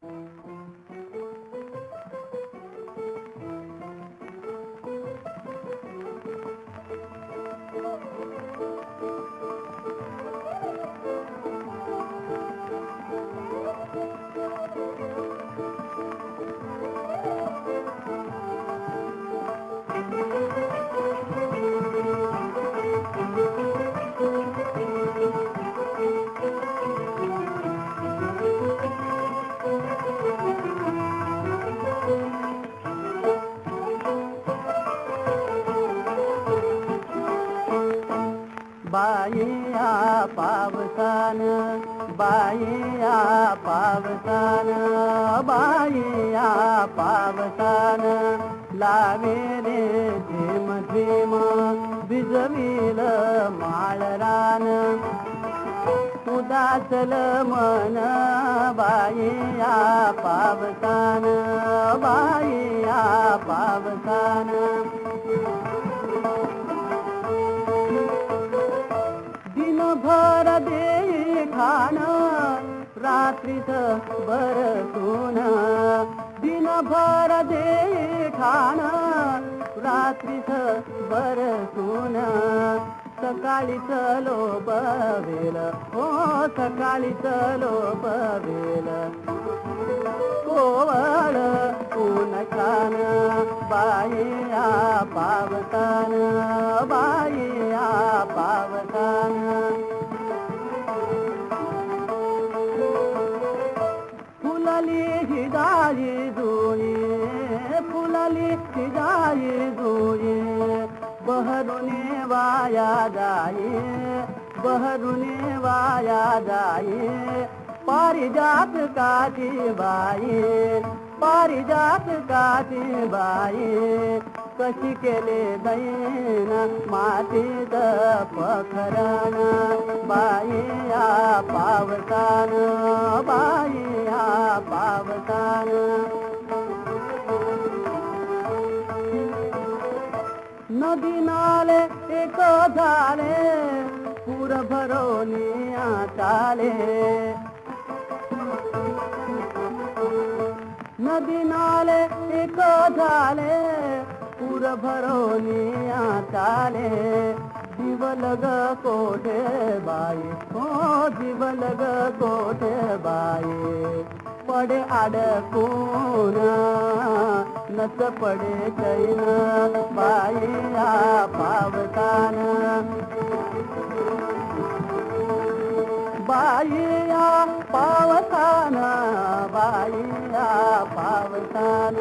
बाईया पावसान, बाईया पावसान, बाईया पावसान, लावेले झिम झिम भिजविल माळरान. उदासल मन बाईया पावसान, बाईया पावसान. दिनभर देई खाण, रात्रीच बरसून. दिनभर देई खाण, रात्रीच बरसून. सकाळीच लोभवेल, हो सकाळीच लोभवेल. कोवळ ऊन कान, बाईया पावसान, बाईया पावसान. फुलली ही जाई जुई, फुलली ही जाई जुई. बहरुने वाया जाई, बहरुने वाया जाई. पारिजात काची बाई, पारिजात काची बाई. कशी केले दैन मातीत पखरण, बाईया पावसान, बाईया पावसान. नदी नाले एक झाले, पूर भरोनी आटाले. नदी नाले एक झाले, पूर भरोनी आटाले. जीवलग कोठे बाई, हो जीवलग कोठे बाई. पडे अडकून नस पडे चैन, बाईया पावसान, बाईया पावसान, बाईया पावसान.